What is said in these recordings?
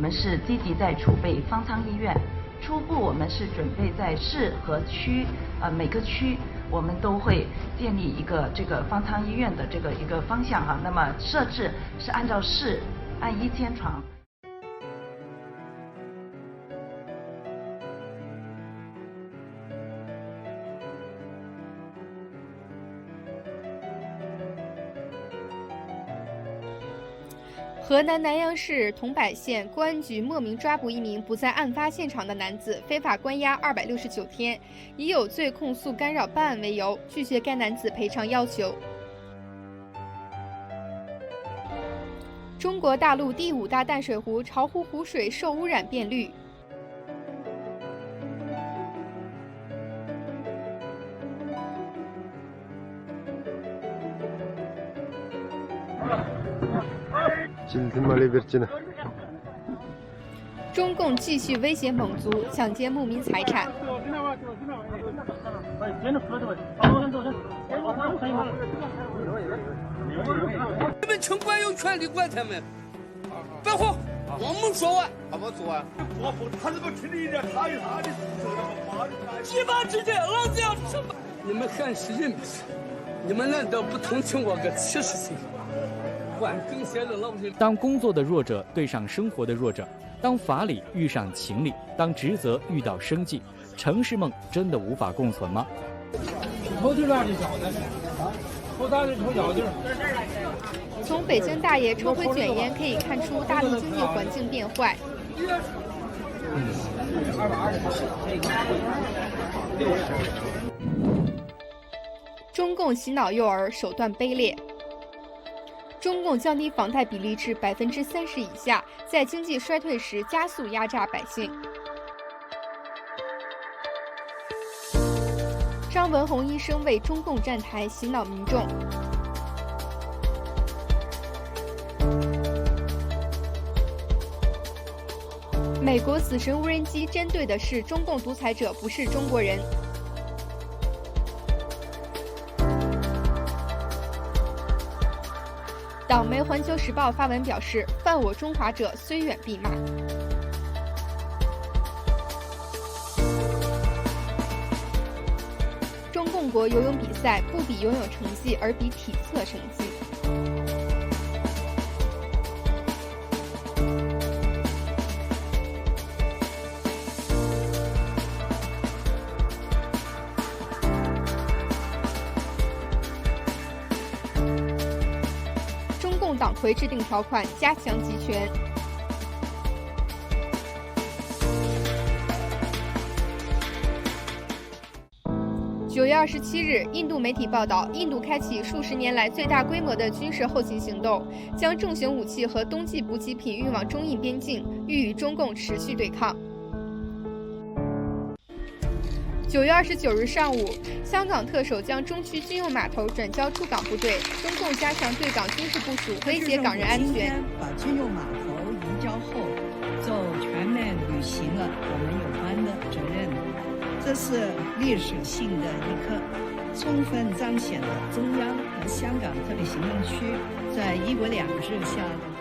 们是积极在储备方舱医院。初步我们是准备在市和区，每个区我们都会建立一个这个方舱医院的这个一个方向哈。那么设置是按照市按1000床。河南南阳市桐柏县公安局莫名抓捕一名不在案发现场的男子，非法关押269天，以有罪控诉干扰办案为由，拒绝该男子赔偿要求。中国大陆第5大淡水湖巢湖湖水受污染变绿。中共继续威胁蒙族，抢劫牧民财产。你们城管有权利管他们，别慌，我们说完，他们说完，他这个听你的，他有他的起码之间，老子要惩罚。你们还是人不是？你们难道不同情我个70岁？当工作的弱者对上生活的弱者，当法理遇上情理，当职责遇到生计，城市梦真的无法共存吗？从北京大爷抽回卷烟可以看出大陆经济环境变坏。中共洗脑幼儿手段卑劣。中共降低房贷比例至30%以下，在经济衰退时加速压榨百姓。张文宏医生为中共站台洗脑民众。美国死神无人机针对的是中共独裁者，不是中国人。党媒《环球时报》发文表示，犯我中华者虽远必骂。中共国游泳比赛不比游泳成绩，而比体测成绩。党魁制定条款，加强集权。9月27日，印度媒体报道，印度开启数十年来最大规模的军事后勤行动，将重型武器和冬季补给品运往中印边境，欲与中共持续对抗。9月29日上午，香港特首将中区军用码头转交驻港部队，中共加强对港军事部署，威胁港人安全。把军用码头移交后，就全面履行了我们有关的责任，这是历史性的一刻，充分彰显了中央和香港特别行政区在1国2制下的。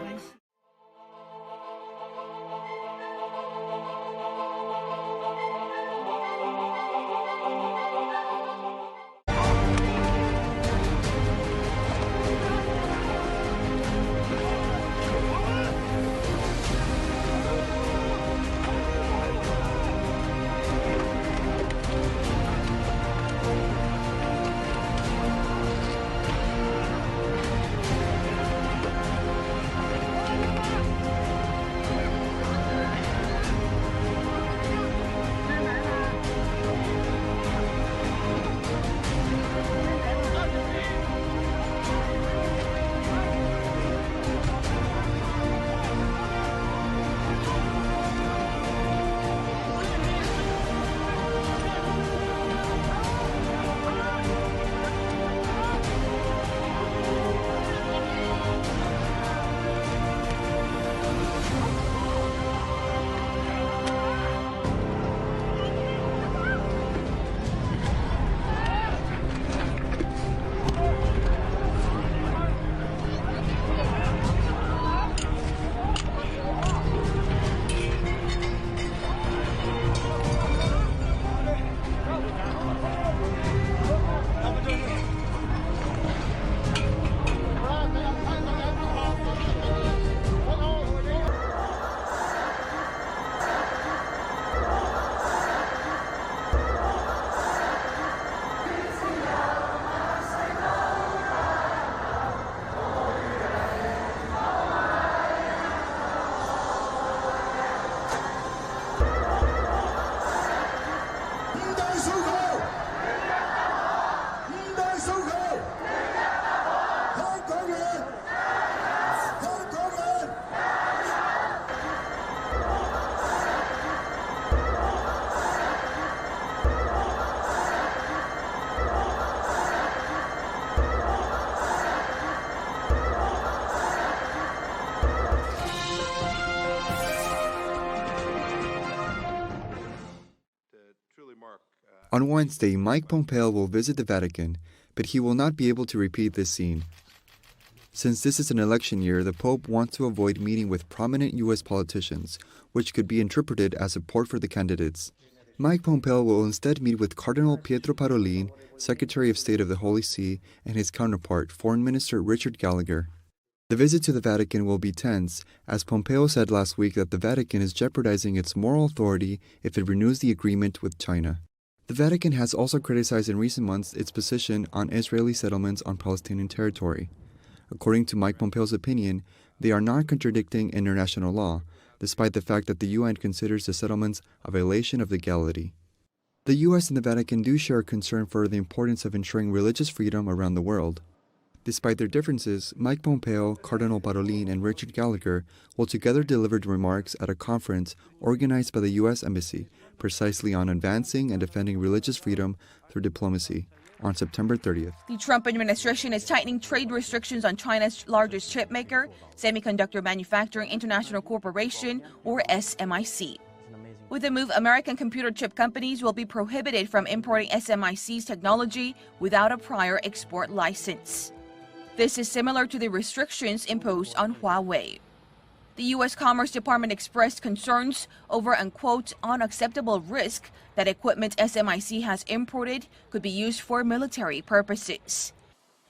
On Wednesday, Mike Pompeo will visit the Vatican, but he will not be able to repeat this scene. Since this is an election year, the Pope wants to avoid meeting with prominent U.S. politicians, which could be interpreted as support for the candidates. Mike Pompeo will instead meet with Cardinal Pietro Parolin, Secretary of State of the Holy See, and his counterpart, Foreign Minister Richard Gallagher. The visit to the Vatican will be tense, as Pompeo said last week that the Vatican is jeopardizing its moral authority if it renews the agreement with China. The Vatican has also criticized in recent months its position on Israeli settlements on Palestinian territory. According to Mike Pompeo's opinion, they are not contradicting international law, despite the fact that the UN considers the settlements a violation of legality. The US and the Vatican do share a concern for the importance of ensuring religious freedom around the world. Despite their differences, Mike Pompeo, Cardinal Parolin, and Richard Gallagher will together deliver remarks at a conference organized by the U.S. Embassy, precisely on advancing and defending religious freedom through diplomacy, on September 30th. The Trump administration is tightening trade restrictions on China's largest chip maker, Semiconductor Manufacturing International Corporation, or SMIC. With the move, American computer chip companies will be prohibited from importing SMIC's technology without a prior export license. This is similar to the restrictions imposed on Huawei. The U.S. Commerce Department expressed concerns over an, quote, unacceptable risk that equipment SMIC has imported could be used for military purposes.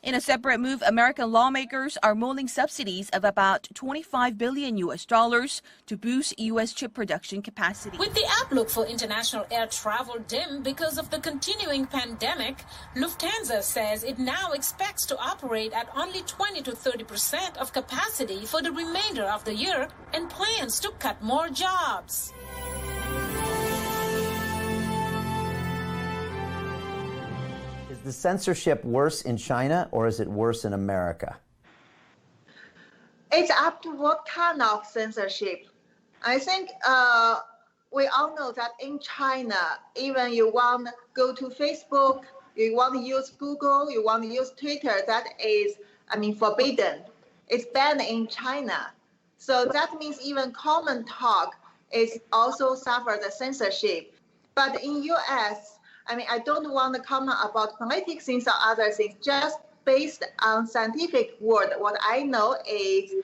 In a separate move, American lawmakers are mulling subsidies of about $25 billion to boost U.S. chip production capacity. With the outlook for international air travel dim because of the continuing pandemic, Lufthansa says it now expects to operate at only 20 to 30% of capacity for the remainder of the year and plans to cut more jobs. Is the censorship worse in China or is it worse in America? It's up to what kind of censorship. I think we all know that in China, even you want to go to Facebook, you want to use Google, you want to use Twitter, that is, forbidden. It's banned in China. So that means even common talk is also suffer the censorship. But in US, I don't want to comment about politics things or other things, just based on scientific word. What I know is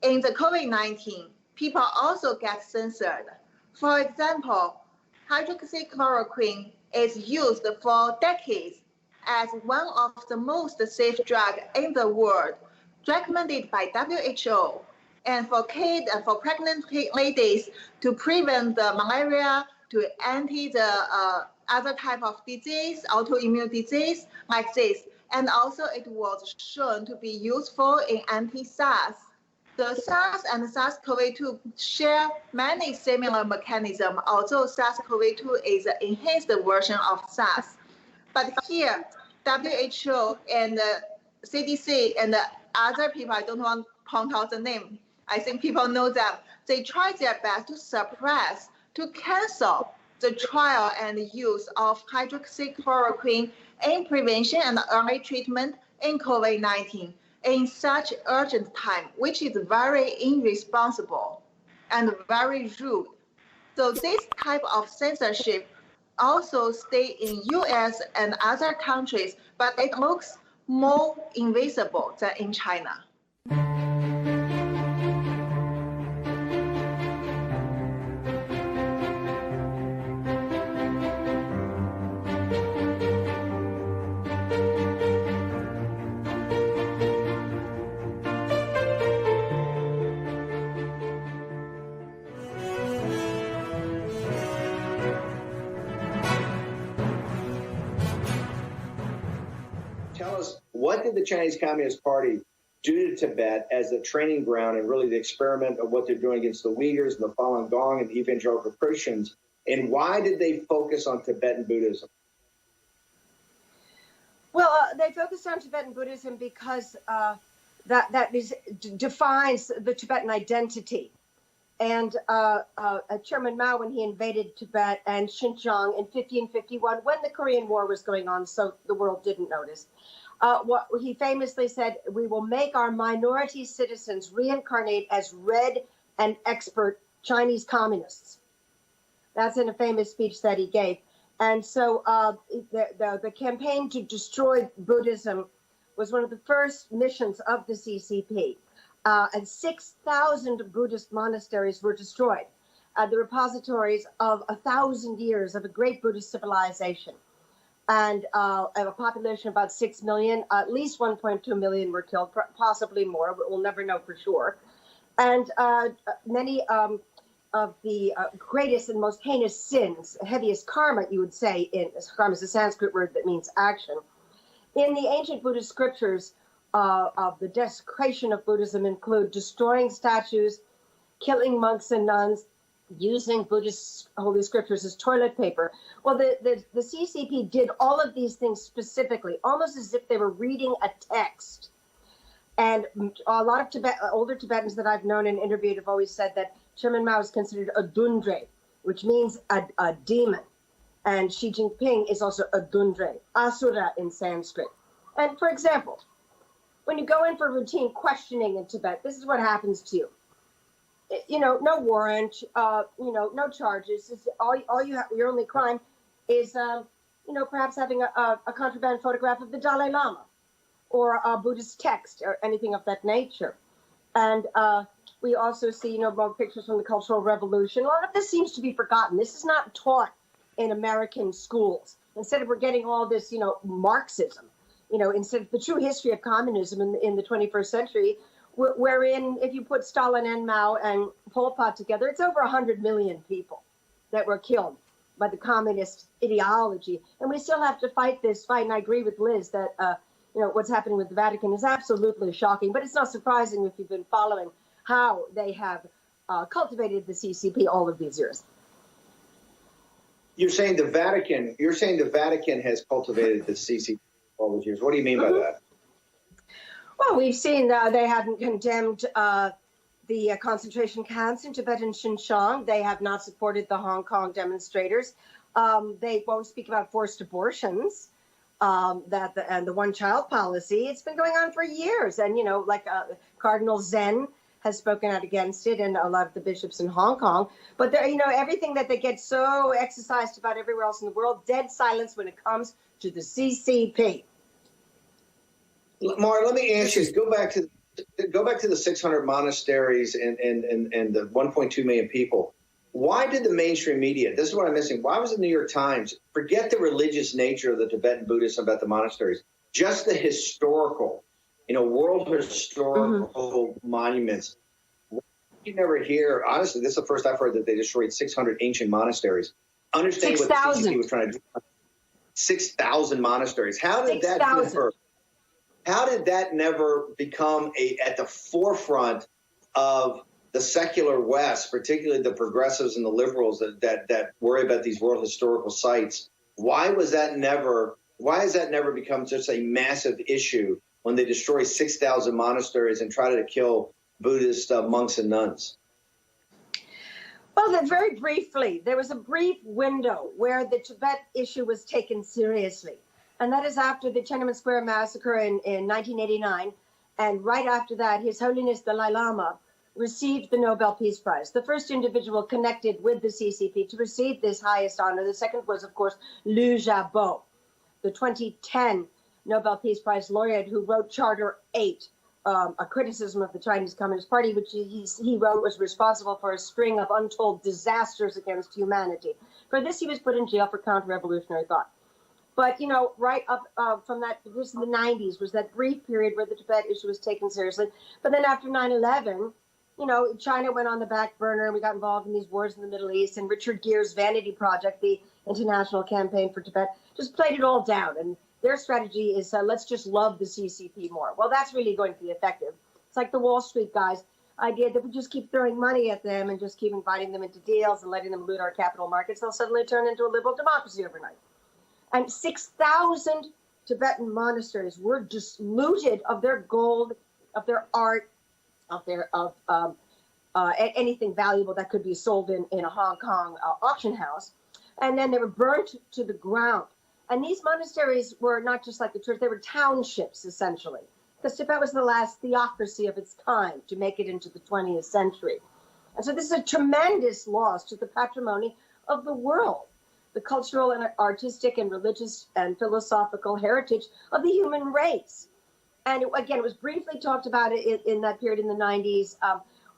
in the COVID-19, people also get censored. For example, hydroxychloroquine is used for decades as one of the most safe drugs in the world, recommended by WHO. And for kids and for pregnant ladies to prevent the malaria, to anti the other type of disease, autoimmune disease like this. And also it was shown to be useful in anti-SARS. The SARS and SARS-CoV-2 share many similar mechanisms, although SARS-CoV-2 is an enhanced version of SARS. But here, WHO and CDC and other people, I don't want to point out the name, I think people know them, they try their best to suppress, to cancel the trial and use of hydroxychloroquine in prevention and early treatment in COVID-19 in such urgent time, which is very irresponsible and very rude. So this type of censorship also stay in US and other countries, but it looks more invisible than in China. Tell us, what did the Chinese Communist Party do to Tibet as a training ground and really the experiment of what they're doing against the Uyghurs and the Falun Gong and the evangelical Christians? And why did they focus on Tibetan Buddhism? Well, they focused on Tibetan Buddhism because that defines the Tibetan identity. And Chairman Mao, when he invaded Tibet and Xinjiang in 1551, when the Korean War was going on, so the world didn't notice, what he famously said, we will make our minority citizens reincarnate as red and expert Chinese communists. That's in a famous speech that he gave. And so the campaign to destroy Buddhism was one of the first missions of the CCP. And 6,000 Buddhist monasteries were destroyed, the repositories of 1,000 years of a great Buddhist civilization. And a population of about 6 million, at least 1.2 million were killed, possibly more, but we'll never know for sure. And many of the greatest and most heinous sins, heaviest karma, you would say, karma is a Sanskrit word that means action. In the ancient Buddhist scriptures of the desecration of Buddhism include destroying statues, killing monks and nuns, using Buddhist holy scriptures as toilet paper. Well, the CCP did all of these things specifically, almost as if they were reading a text. And a lot of older Tibetans that I've known and interviewed have always said that Chairman Mao is considered a dundre, which means a demon. And Xi Jinping is also a dundre, asura in Sanskrit. And for example, when you go in for routine questioning in Tibet, this is what happens to you. You know, no warrant, no charges. Your only crime is, perhaps having a contraband photograph of the Dalai Lama or a Buddhist text or anything of that nature. And we also see, more pictures from the Cultural Revolution. A lot of this seems to be forgotten. This is not taught in American schools. Instead of we're getting all this, Marxism, instead of the true history of communism in the 21st century, wherein if you put Stalin and Mao and Pol Pot together, it's over 100 million people that were killed by the communist ideology. And we still have to fight this fight. And I agree with Liz that, what's happening with the Vatican is absolutely shocking. But it's not surprising if you've been following how they have cultivated the CCP all of these years. You're saying the Vatican has cultivated the CCP all these years. What do you mean by that? Well, we've seen they haven't condemned the concentration camps in Tibet and Xinjiang. They have not supported the Hong Kong demonstrators. They won't speak about forced abortions, and the one-child policy. It's been going on for years. And, Cardinal Zen has spoken out against it, and a lot of the bishops in Hong Kong. But, everything that they get so exercised about everywhere else in the world, dead silence when it comes to the CCP. Mar, let me ask you, go back to the 600 monasteries and the 1.2 million people. Why did the mainstream media, this is what I'm missing, why was the New York Times, forget the religious nature of the Tibetan Buddhists about the monasteries, just the historical, world historical monuments. You never hear, honestly, this is the first I've heard that they destroyed 600 ancient monasteries. Understand what the CCP was trying to do. 6,000 monasteries. How did that never become at the forefront of the secular West, particularly the progressives and the liberals that worry about these world historical sites? Why has that never become just a massive issue when they destroy 6,000 monasteries and try to kill Buddhist monks and nuns? Well, then very briefly, there was a brief window where the Tibet issue was taken seriously. And that is after the Tiananmen Square massacre in 1989. And right after that, His Holiness Dalai Lama received the Nobel Peace Prize, the first individual connected with the CCP to receive this highest honor. The second was, of course, Liu Xiaobo, the 2010 Nobel Peace Prize laureate who wrote Charter 8, a criticism of the Chinese Communist Party, which he wrote was responsible for a string of untold disasters against humanity. For this, he was put in jail for counter-revolutionary thought. But, right up from that, this in the 90s was that brief period where the Tibet issue was taken seriously. But then after 9/11, China went on the back burner and we got involved in these wars in the Middle East. And Richard Gere's Vanity Project, the International Campaign for Tibet, just played it all down. And their strategy is let's just love the CCP more. Well, that's really going to be effective. It's like the Wall Street guys' idea that we just keep throwing money at them and just keep inviting them into deals and letting them loot our capital markets. They'll suddenly turn into a liberal democracy overnight. And 6,000 Tibetan monasteries were just looted of their gold, of their art, of anything valuable that could be sold in a Hong Kong auction house. And then they were burnt to the ground. And these monasteries were not just like the church, they were townships, essentially. Because Tibet was the last theocracy of its kind to make it into the 20th century. And so this is a tremendous loss to the patrimony of the world. the cultural and artistic and religious and philosophical heritage of the human race. And again, it was briefly talked about in that period in the 90s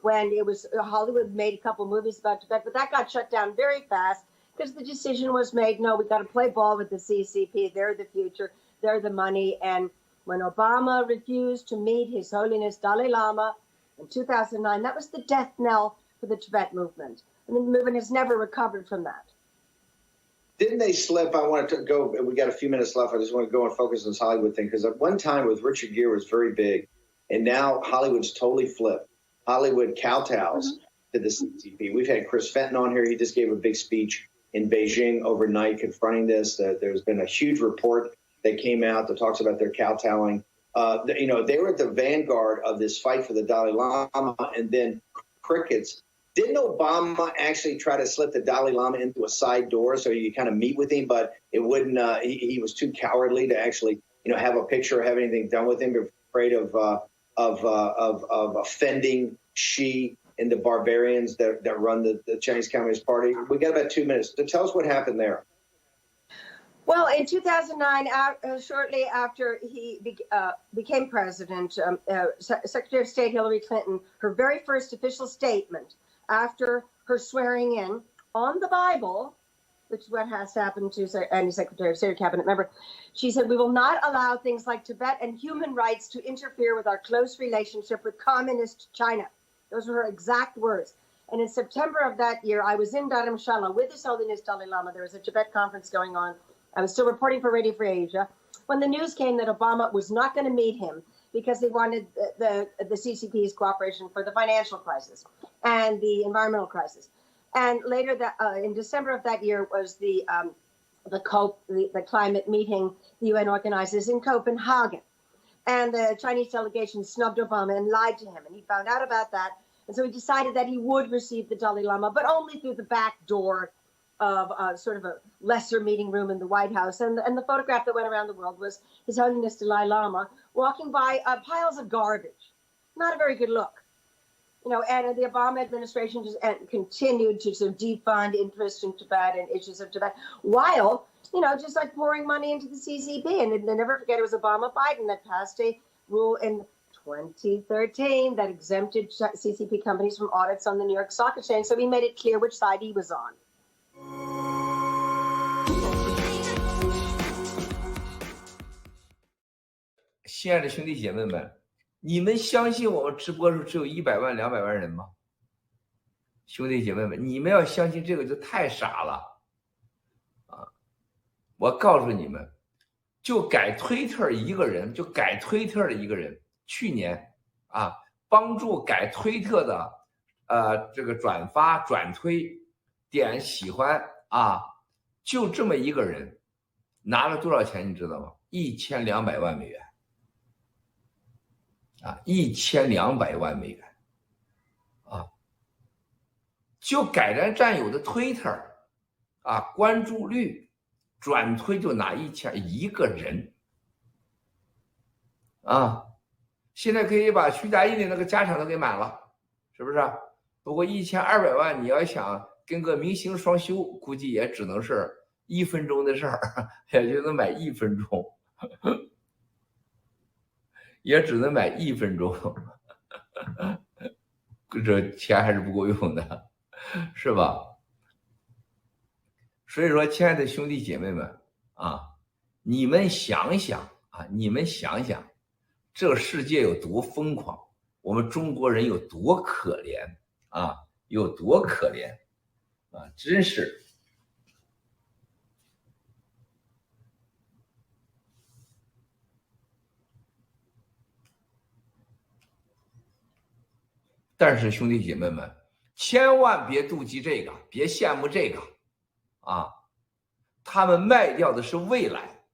when it was Hollywood made a couple movies about Tibet, but that got shut down very fast because the decision was made, no, we got to play ball with the CCP. They're the future. They're the money. And when Obama refused to meet His Holiness Dalai Lama in 2009, that was the death knell for the Tibet movement. And the movement has never recovered from that. Didn't they slip? I wanted to go, we got a few minutes left. I just want to go and focus on this Hollywood thing, because at one time with Richard Gere was very big, and now Hollywood's totally flipped. Hollywood kowtows to the CCP. We've had Chris Fenton on here. He just gave a big speech in Beijing overnight confronting this. There's been a huge report that came out that talks about their kowtowing. You know, they were at the vanguard of this fight for the Dalai Lama, and then crickets. Didn't Obama actually try to slip the Dalai Lama into a side door so you kind of meet with him, but it wouldn't? He was too cowardly to actually, you know, have a picture or have anything done with him, afraid of offending Xi and the barbarians that run the Chinese Communist Party. We got about 2 minutes. So tell us what happened there. Well, in 2009, shortly after he became president, Secretary of State Hillary Clinton, her very first official statement after her swearing in on the Bible, which is what has happened to any Secretary of State or cabinet member, she said, we will not allow things like Tibet and human rights to interfere with our close relationship with communist China. Those were her exact words. And in September of that year, I was in Dharamshala with His Holiness Dalai Lama. There was a Tibet conference going on. I was still reporting for Radio Free Asia when the news came that Obama was not going to meet him because they wanted the CCP's cooperation for the financial crisis and the environmental crisis. And later, in December of that year, was the climate meeting the UN organizes in Copenhagen. And the Chinese delegation snubbed Obama and lied to him. And he found out about that. And so he decided that he would receive the Dalai Lama, but only through the back door of sort of a lesser meeting room in the White House. And the photograph that went around the world was His Holiness Dalai Lama walking by piles of garbage. Not a very good look. You know, and the Obama administration just continued to sort of defund interest in Tibet and issues of Tibet, while, you know, just like pouring money into the CCP. And they never forget it was Obama Biden that passed a rule in 2013 that exempted CCP companies from audits on the New York Stock Exchange. So he made it clear which side he was on. 亲爱的兄弟姐妹们，你们相信我们直播的时候只有100万、200万人吗？兄弟姐妹们，你们要相信这个就太傻了啊！我告诉你们，就改推特一个人，去年啊，帮助改推特的这个转发、转推、点喜欢啊，就这么一个人，拿了多少钱你知道吗？1200万美元。1200万美元啊，就改咱战友的推特啊，关注率转推就拿1000一个人啊，现在可以把徐家印的那个家产都给买了，是不是？不过1200万你要想跟个明星双修，估计也只能是1分钟的事儿，也就能买1分钟。也只能买1分钟，这钱还是不够用的，是吧？所以说，亲爱的兄弟姐妹们啊，你们想想，这个世界有多疯狂，我们中国人有多可怜啊，真是。但是兄弟姐妹们，千万别妒忌这个，别羡慕这个啊！他们卖掉的是未来，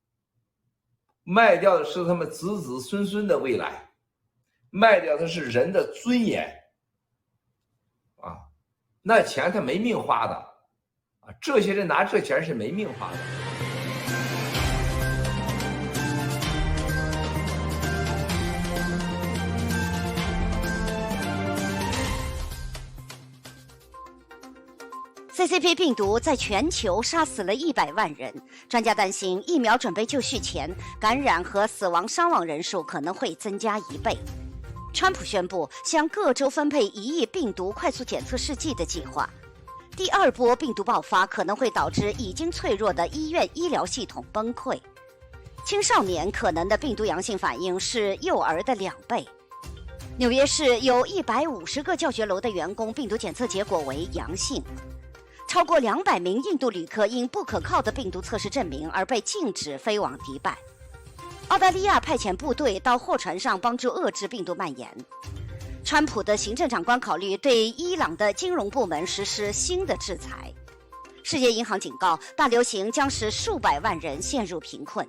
卖掉的是他们子子孙孙的未来，卖掉的是人的尊严啊！那钱他没命花的啊！这些人拿这钱是没命花的。CCP 病毒在全球杀死了100万人，专家担心疫苗准备就绪前，感染和死亡伤亡人数可能会增加1倍。川普宣布向各州分配1亿病毒快速检测试剂的计划。第2波病毒爆发可能会导致已经脆弱的医院医疗系统崩溃。青少年可能的病毒阳性反应是幼儿的2倍。纽约市有150个教学楼的员工病毒检测结果为阳性。超过200名印度旅客因不可靠的病毒测试证明而被禁止飞往迪拜。澳大利亚派遣部队到货船上帮助遏制病毒蔓延。川普的行政长官考虑对伊朗的金融部门实施新的制裁。世界银行警告，大流行将使数百万人陷入贫困。